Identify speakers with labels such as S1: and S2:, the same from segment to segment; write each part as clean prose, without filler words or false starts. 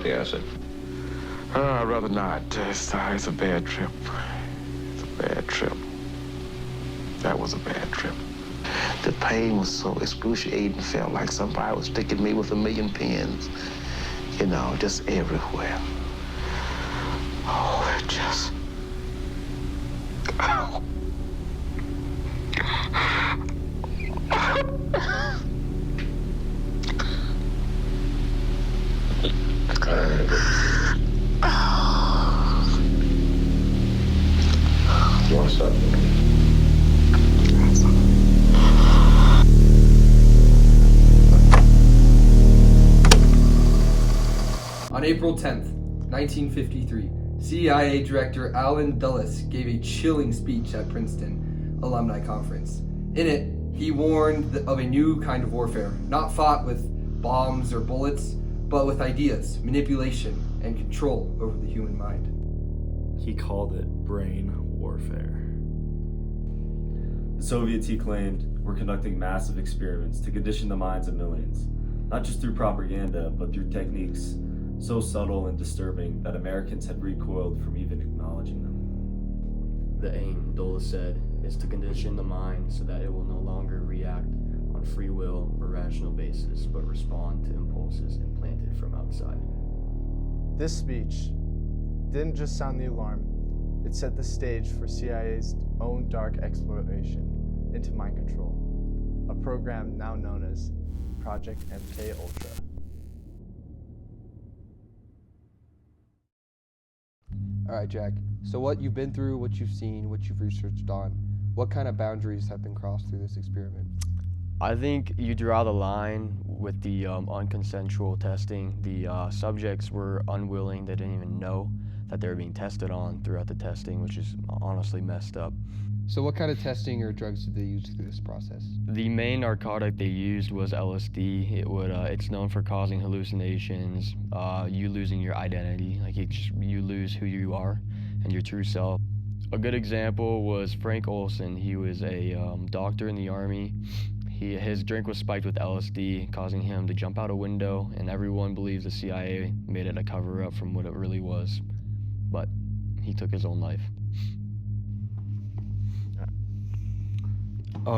S1: up the acid?
S2: I'd rather not. It's a bad trip. It's a bad trip. That was a bad trip. The pain was so excruciating. Felt like somebody was sticking me with 1,000,000 pins. You know, just everywhere. Oh, it just... Oh.
S1: You want to stop?
S3: On April 10th, 1953, CIA Director Allen Dulles gave a chilling speech at Princeton Alumni Conference. In it, he warned of a new kind of warfare, not fought with bombs or bullets, but with ideas, manipulation, and control over the human mind.
S4: He called it brain warfare. The Soviets, he claimed, were conducting massive experiments to condition the minds of millions, not just through propaganda, but through techniques so subtle and disturbing that Americans had recoiled from even acknowledging them.
S5: The aim, Dulles said, is to condition the mind so that it will no longer react on free will or rational basis, but respond to impulses implanted from outside.
S6: This speech didn't just sound the alarm, it set the stage for CIA's own dark exploration into mind control, a program now known as Project MK-Ultra.
S3: All right, Jack. So what you've been through, what you've seen, what you've researched on, what kind of boundaries have been crossed through this experiment?
S5: I think you draw the line with the unconsensual testing. The subjects were unwilling. They didn't even know that they were being tested on throughout the testing, which is honestly messed up.
S3: So what kind of testing or drugs did they use through this process?
S5: The main narcotic they used was LSD. It's known for causing hallucinations, you losing your identity, like you lose who you are and your true self. A good example was Frank Olson. He was a doctor in the Army. His drink was spiked with LSD, causing him to jump out a window, and everyone believes the CIA made it a cover-up from what it really was. But he took his own life.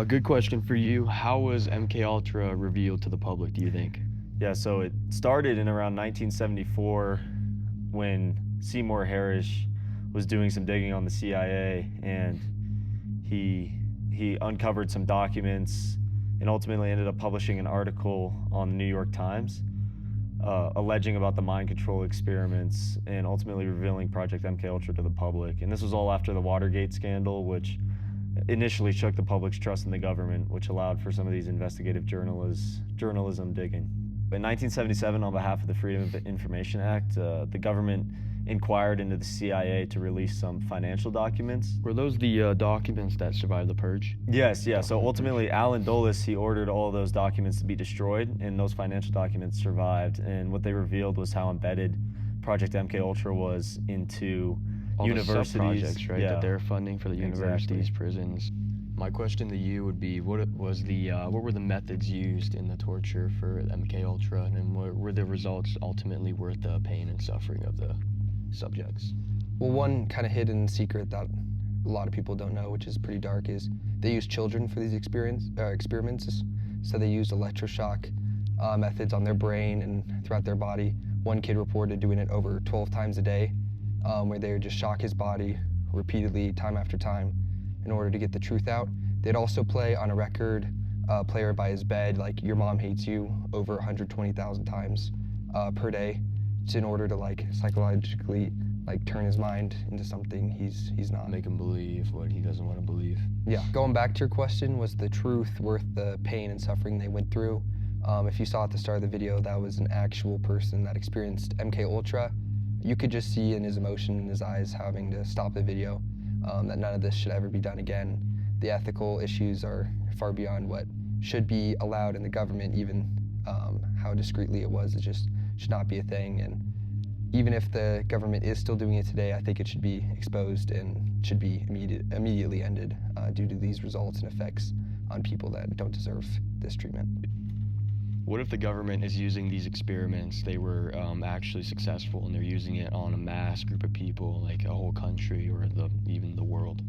S5: Good question for you. How was MK-Ultra revealed to the public, do you think?
S4: Yeah, so it started in around 1974 when Seymour Harris was doing some digging on the CIA, and he uncovered some documents and ultimately ended up publishing an article on the New York Times alleging about the mind control experiments and ultimately revealing Project MK-Ultra to the public. And this was all after the Watergate scandal, which initially shook the public's trust in the government, which allowed for some of these investigative journalism digging. In 1977, on behalf of the Freedom of Information Act, the government inquired into the CIA to release some financial documents.
S5: Were those the documents that survived the purge?
S4: Yes, yeah. So ultimately, Allen Dulles, he ordered all those documents to be destroyed, and those financial documents survived. And what they revealed was how embedded Project MK-Ultra was into
S5: all
S4: universities,
S5: the sub-projects, right,
S4: yeah,
S5: that they're funding for the universities,
S4: exactly,
S5: prisons. My question to you would be, what were the methods used in the torture for MK-Ultra, and were the results ultimately worth the pain and suffering of the subjects?
S3: Well, one kind of hidden secret that a lot of people don't know, which is pretty dark, is they used children for these experiments. So they used electroshock methods on their brain and throughout their body. One kid reported doing it over 12 times a day, where they would just shock his body repeatedly, time after time, in order to get the truth out. They'd also play on a record player by his bed, like "Your Mom Hates You" over 120,000 times per day, in order to psychologically turn his mind into something he's not.
S5: Make him believe what he doesn't want to believe.
S3: Yeah. Going back to your question, was the truth worth the pain and suffering they went through? If you saw at the start of the video, that was an actual person that experienced MK-Ultra. You could just see in his emotion in his eyes having to stop the video, that none of this should ever be done again. The ethical issues are far beyond what should be allowed in the government, even how discreetly it was. It just should not be a thing. And even if the government is still doing it today, I think it should be exposed and should be immediately ended due to these results and effects on people that don't deserve this treatment.
S5: What if the government is using these experiments, they were actually successful and they're using it on a mass group of people, like a whole country or even the world?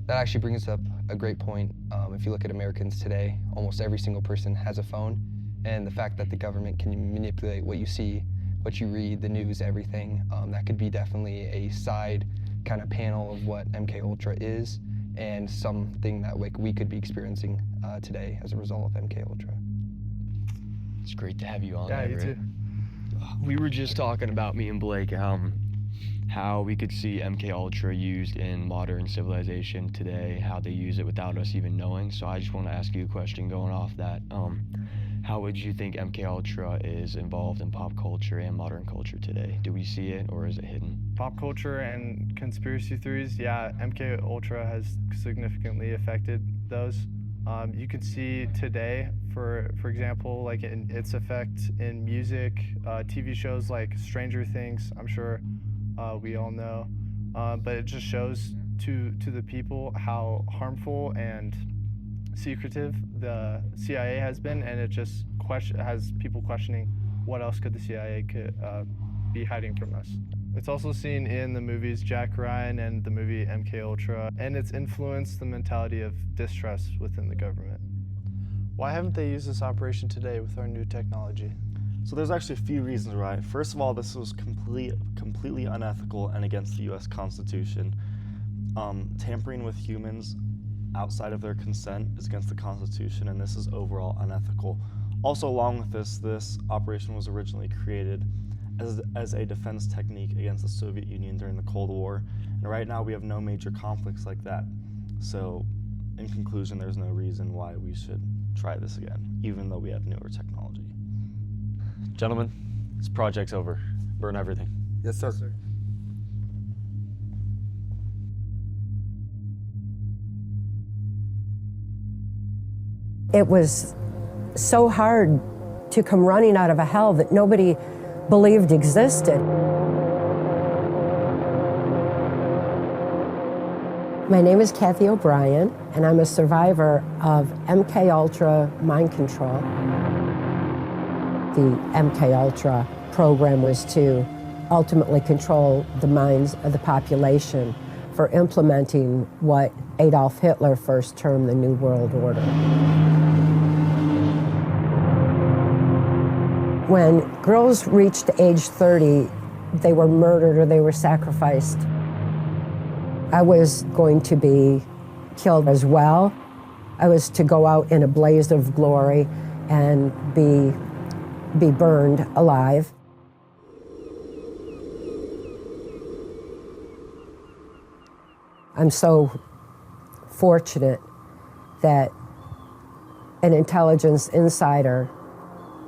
S3: That actually brings up a great point. If you look at Americans today, almost every single person has a phone, and the fact that the government can manipulate what you see, what you read, the news, everything, that could be definitely a side kind of panel of what MKUltra is, and something that we could be experiencing today as a result of MKUltra.
S5: It's great to have you on,
S6: Yeah, you
S5: Everett.
S6: too.
S5: We were just talking about, me and Blake, how we could see MKUltra used in modern civilization today, how they use it without us even knowing. So I just want to ask you a question going off that. How would you think MKUltra is involved in pop culture and modern culture today? Do we see it, or is it hidden?
S6: Pop culture and conspiracy theories, yeah, MKUltra has significantly affected those. You can see today, for example, like in its effect in music, TV shows like Stranger Things, I'm sure we all know, but it just shows to the people how harmful and secretive the CIA has been, and it just has people questioning what else could the CIA be hiding from us. It's also seen in the movies Jack Ryan and the movie MKUltra, and it's influenced the mentality of distrust within the government. Why haven't they used this operation today with our new technology?
S1: So there's actually a few reasons, right? First of all, this was completely unethical and against the US Constitution. Tampering with humans outside of their consent is against the Constitution, and this is overall unethical. Also, along with this operation was originally created as a defense technique against the Soviet Union during the Cold War, and right now we have no major conflicts like that. So, in conclusion, there's no reason why we should try this again, even though we have newer technology.
S4: Gentlemen, this project's over. Burn everything.
S3: Yes, sir.
S7: It was so hard to come running out of a hell that nobody believed existed. My name is Kathy O'Brien, and I'm a survivor of MKUltra mind control. The MKUltra program was to ultimately control the minds of the population for implementing what Adolf Hitler first termed the New World Order. When girls reached age 30, they were murdered or they were sacrificed. I was going to be killed as well. I was to go out in a blaze of glory and be burned alive. I'm so fortunate that an intelligence insider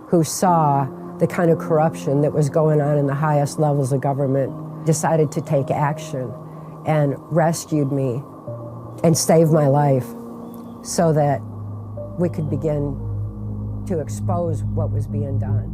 S7: who saw the kind of corruption that was going on in the highest levels of government decided to take action and rescued me and saved my life so that we could begin to expose what was being done.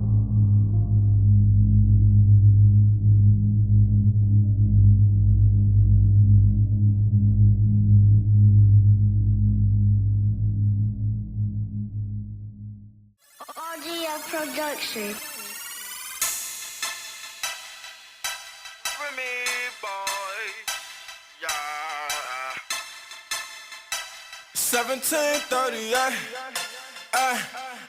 S8: Production.
S9: Me boy, yeah. 1738.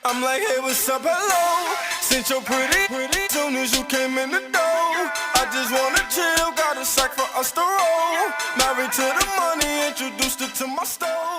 S9: I'm like, hey, what's up, hello? Since you're pretty, soon as you came in the door. I just wanna chill, got a sack for us to roll. Married to the money, introduced her to my stove.